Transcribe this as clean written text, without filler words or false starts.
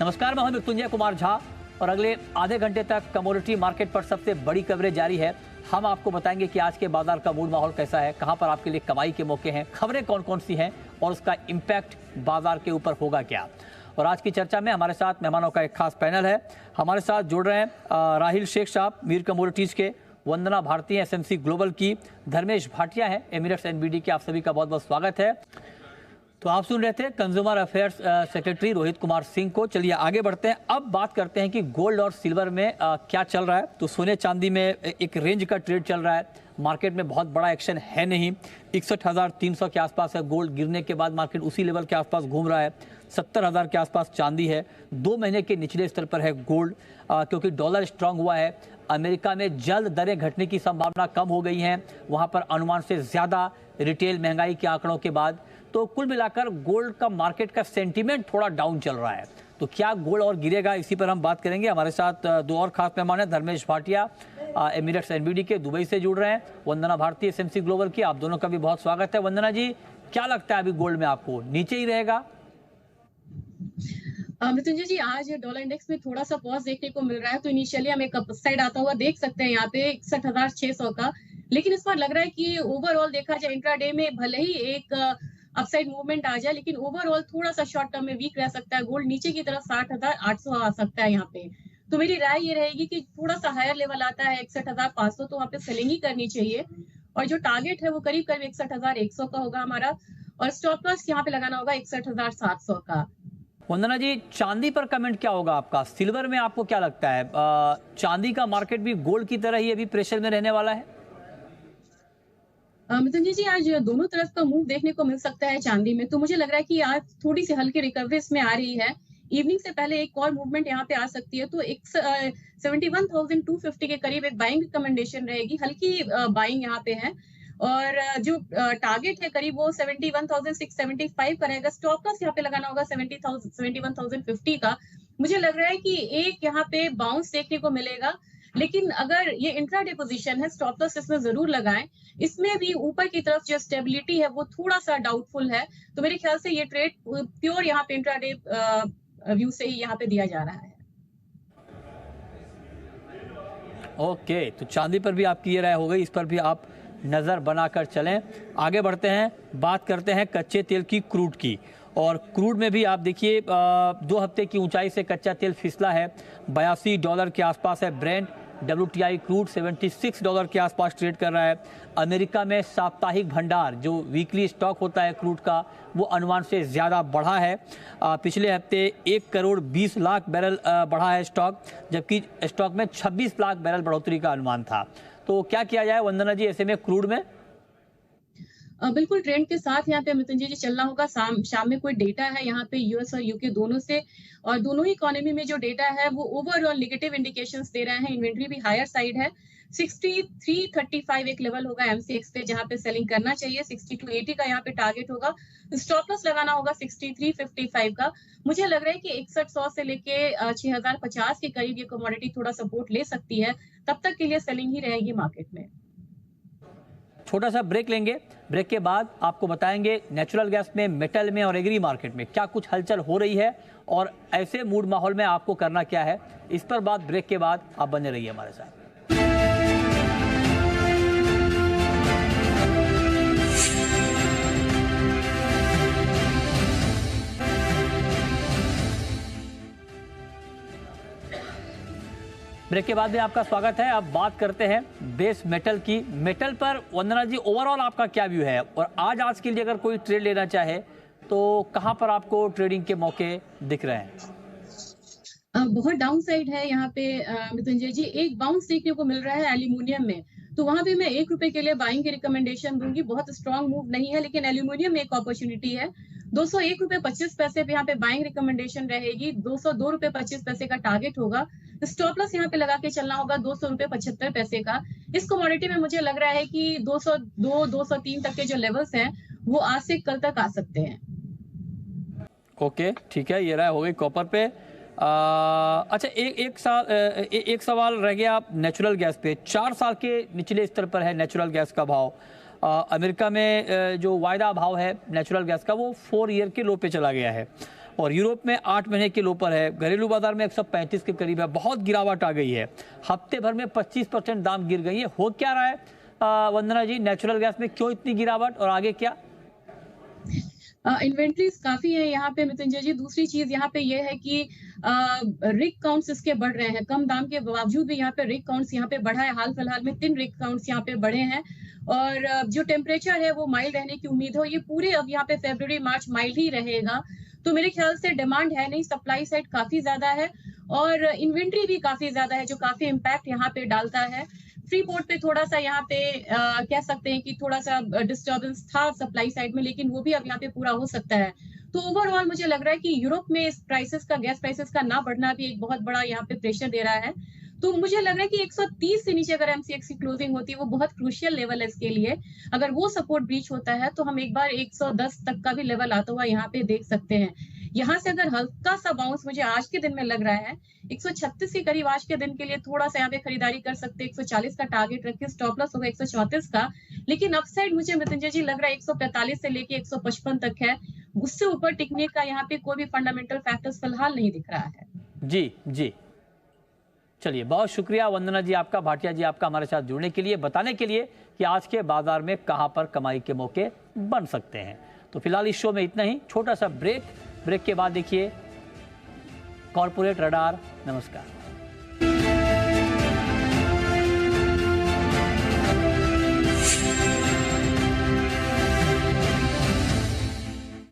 नमस्कार, मैं हूं मृत्युंजय कुमार झा और अगले आधे घंटे तक कमोडिटी मार्केट पर सबसे बड़ी कवरेज जारी है। हम आपको बताएंगे कि आज के बाजार का मूड माहौल कैसा है, कहां पर आपके लिए कमाई के मौके हैं, खबरें कौन कौन सी हैं और उसका इम्पैक्ट बाजार के ऊपर होगा क्या। और आज की चर्चा में हमारे साथ मेहमानों का एक खास पैनल है। हमारे साथ जुड़ रहे हैं राहिल शेख साहब मीर कमोडिटीज़ के, वंदना भारती एसएमसी ग्लोबल की, धर्मेश भाटिया है एमिरेट्स एनबीडी के। आप सभी का बहुत बहुत स्वागत है। तो आप सुन रहे थे consumer affairs secretary Rohit Kumar Singh को। चलिए आगे बढ़ते हैं, अब बात करते हैं कि गोल्ड और सिल्वर में क्या चल रहा है। तो सोने चांदी में एक रेंज का ट्रेड चल रहा है, मार्केट में बहुत बड़ा एक्शन है नहीं। 61,300 के आसपास है गोल्ड, गिरने के बाद मार्केट उसी लेवल के आसपास घूम रहा है। 70,000 के आसपास चांदी है। 2 महीने के निचले स्तर पर है गोल्ड, क्योंकि डॉलर स्ट्रांग हुआ है। अमेरिका में जल्द दरें घटने की संभावना कम हो गई है, वहां पर अनुमान से ज्यादा रिटेल महंगाई के आंकड़ों के बाद। तो कुल मिलाकर गोल्ड का मार्केट का सेंटीमेंट थोड़ा डाउन चल रहा है। तो क्या गोल्ड और गिरेगा, इसी पर हम बात करेंगे। हमारे साथ 2 और खास मेहमान हैं। धर्मेश भाटिया एमिरेट्स एनबीडी के दुबई से जुड़ रहे हैं, वंदना भारती एसएमसी ग्लोबल की। आप दोनों का भी बहुत स्वागत है। वंदना जी, क्या लगता है अभी गोल्ड में आपको नीचे ही रहेगा? मृत्युंजय जी, आज डॉलर इंडेक्स में थोड़ा सा पॉज देखने को मिल रहा है। तो इनिशियली हम एक अपसाइड आता हुआ देख सकते हैं यहाँ पे 61,600 का, लेकिन इस बार लग रहा है कि ओवरऑल देखा जाए इंट्राडे में भले ही एक अपसाइड मूवमेंट आ जाए, लेकिन ओवरऑल थोड़ा सा शॉर्ट टर्म में वीक रह सकता है। गोल्ड नीचे की तरफ 60,800 आ सकता है यहाँ पे। तो मेरी राय ये रहेगी कि थोड़ा सा हायर लेवल आता है 61,500, तो वहाँ पे सेलिंग ही करनी चाहिए। और जो टारगेट है वो करीब करीब 61,100 का होगा हमारा, और स्टॉप लॉस यहाँ पे लगाना होगा 61,700 का। वंदना जी, चांदी पर कमेंट क्या होगा आपका? सिल्वर में आपको क्या लगता है, चांदी का मार्केट भी गोल्ड की तरह ही अभी प्रेशर में रहने वाला है? मृत्युंजय जी, आज दोनों तरफ का मूव देखने को मिल सकता है चांदी में। तो मुझे लग रहा है कि आज थोड़ी सी हल्की रिकवरी इसमें आ रही है। इवनिंग से पहले एक और मूवमेंट यहाँ पे आ सकती है। तो 71,250 के करीब एक बाइंग रिकमेंडेशन रहेगी, हल्की बाइंग यहाँ पे है। और जो टारगेट है करीब वो 71,675 का रहेगा। स्टॉप लॉस यहाँ पे लगाना होगा 71,050 का। मुझे लग रहा है कि एक यहाँ पे बाउंस देखने को मिलेगा, लेकिन अगर ये इंट्राडे पोजीशन है, स्टॉप लॉस इसमें जरूर लगाएं। इसमें भी ऊपर की तरफ जो स्टेबिलिटी है वो थोड़ा सा डाउटफुल है। तो मेरे ख्याल से ये ट्रेड प्योर यहाँ पे इंट्राडे व्यू से ही यहाँ पे दिया जा रहा है। ओके, तो चांदी पर भी आपकी ये राय हो गई, इस पर भी आप नज़र बनाकर चलें। आगे बढ़ते हैं, बात करते हैं कच्चे तेल की, क्रूड की। और क्रूड में भी आप देखिए 2 हफ्ते की ऊंचाई से कच्चा तेल फिसला है। $82 के आसपास है ब्रेंट। WTI क्रूड $76 के आसपास ट्रेड कर रहा है। अमेरिका में साप्ताहिक भंडार, जो वीकली स्टॉक होता है क्रूड का, वो अनुमान से ज़्यादा बढ़ा है। पिछले हफ्ते 1,20,00,000 बैरल बढ़ा है स्टॉक, जबकि स्टॉक में 26 लाख बैरल बढ़ोतरी का अनुमान था। तो क्या किया जाए वंदना जी ऐसे में क्रूड में? बिल्कुल ट्रेंड के साथ यहाँ पे मृत्युंजय जी चलना होगा। शाम में कोई डेटा है यहाँ पे यूएस और यूके दोनों से, और दोनों ही इकोनॉमी में जो डेटा है वो ओवरऑल नेगेटिव इंडिकेशंस दे रहे हैं। इन्वेंट्री भी हायर साइड है। 6335 एक लेवल होगा एमसीएक्स पे जहाँ पे सेलिंग करना चाहिए। 6280 का यहाँ पे टारगेट होगा। स्टॉप लॉस लगाना होगा 6355 का। मुझे लग रहा है कि 6100 से लेके 6050 के करीब ये कमोडिटी थोड़ा सपोर्ट ले सकती है। तब तक के लिए सेलिंग ही रहेगी मार्केट में। छोटा सा ब्रेक लेंगे, ब्रेक के बाद आपको बताएंगे नेचुरल गैस में, मेटल में और एग्री मार्केट में क्या कुछ हलचल हो रही है और ऐसे मूड माहौल में आपको करना क्या है। इस पर बात ब्रेक के बाद, आप बने रहिए हमारे साथ। ब्रेक के बाद भी आपका स्वागत है। अब बात करते हैं बेस मेटल की। मेटल पर वंदना जी, ओवरऑल आपका क्या व्यू है, और आज के लिए अगर कोई ट्रेड लेना चाहे तो कहां पर आपको ट्रेडिंग के मौके दिख रहे हैं? बहुत डाउन साइड है यहाँ पे मृत्युंजय जी। एक बाउंस देखने को मिल रहा है एल्यूमिनियम में। तो वहां पे मैं ₹1 के लिए बाइंग की रिकमेंडेशन दूंगी। बहुत स्ट्रांग मूव नहीं है, लेकिन एल्यूमिनियम में एक अपॉर्चुनिटी है। ₹201.25 पे यहाँ पे बाइंग रिकमेंडेशन रहेगी। ₹202.25 का टारगेट होगा। स्टॉप लॉस यहाँ पे लगा के चलना होगा ₹200.75 का। इस कमोडिटी में मुझे लग रहा है कि 202 203 तक के जो लेवल्स हैं वो आज से कल तक आ सकते हैं। ओके, ठीक है, ये राय हो गई कॉपर पे। अच्छा, एक सवाल रह गया नेचुरल गैस पे। 4 साल के निचले स्तर पर है नेचुरल गैस का भाव। अमेरिका में जो वायदा भाव है नेचुरल गैस का वो 4 ईयर के लो पे चला गया है। और यूरोप में 8 महीने के लो पर है। घरेलू बाजार में 135 के करीब है। बहुत गिरावट आ गई है, हफ्ते भर में 25% दाम गिर गई है। हो क्या रहा है वंदना जी, नेचुरल गैस में क्यों इतनी गिरावट और आगे क्या? इन्वेंट्रीज काफी है यहाँ पे मृत्युंजय जी। दूसरी चीज यहाँ पे ये है कि रिग काउंट्स इसके बढ़ रहे हैं। कम दाम के बावजूद भी यहाँ पे रिग काउंट्स यहाँ पे बढ़ा है। हाल फिलहाल में 3 रिग काउंट्स यहाँ पे बढ़े हैं। और जो टेम्परेचर है वो माइल्ड रहने की उम्मीद हो। ये पूरे अब यहाँ पे फरवरी मार्च माइल्ड ही रहेगा। तो मेरे ख्याल से डिमांड है नहीं, सप्लाई साइड काफी ज्यादा है और इन्वेंट्री भी काफी ज्यादा है, जो काफी इम्पैक्ट यहाँ पे डालता है। फ्री पोर्ट पे थोड़ा सा यहाँ पे कह सकते हैं कि थोड़ा सा डिस्टर्बेंस था सप्लाई साइड में, लेकिन वो भी अब यहाँ पे पूरा हो सकता है। तो ओवरऑल मुझे लग रहा है कि यूरोप में इस प्राइसेस का, गैस प्राइसेस का ना बढ़ना भी एक बहुत बड़ा यहाँ पे प्रेशर दे रहा है। तो मुझे लग रहा है कि 130 से नीचे अगर एमसीएक्स की क्लोजिंग होती है, वो बहुत क्रूशियल लेवल है इसके लिए। अगर वो सपोर्ट ब्रीच होता है तो हम एक बार 110 तक का भी लेवल आता हुआ यहाँ पे देख सकते हैं। यहाँ से अगर हल्का सा बाउंस मुझे आज के दिन में लग रहा है, 136 के करीब आज के दिन के लिए थोड़ा सा यहाँ पे खरीदारी कर सकते हैं। 140 का टारगेट रखिए, स्टॉप लॉस होगा 134 का। लेकिन अपसाइड मुझे मृत्युंजय जी लग रहा है 145 से लेके 155 तक है। उससे ऊपर टिकने का यहाँ पे कोई भी फंडामेंटल फैक्टर्स फिलहाल नहीं दिख रहा है। जी जी, चलिए बहुत शुक्रिया वंदना जी आपका, भाटिया जी आपका हमारे साथ जुड़ने के लिए, बताने के लिए कि आज के बाजार में कहां पर कमाई के मौके बन सकते हैं। तो फिलहाल इस शो में इतना ही, छोटा सा ब्रेक के बाद देखिए कॉर्पोरेट रडार। नमस्कार।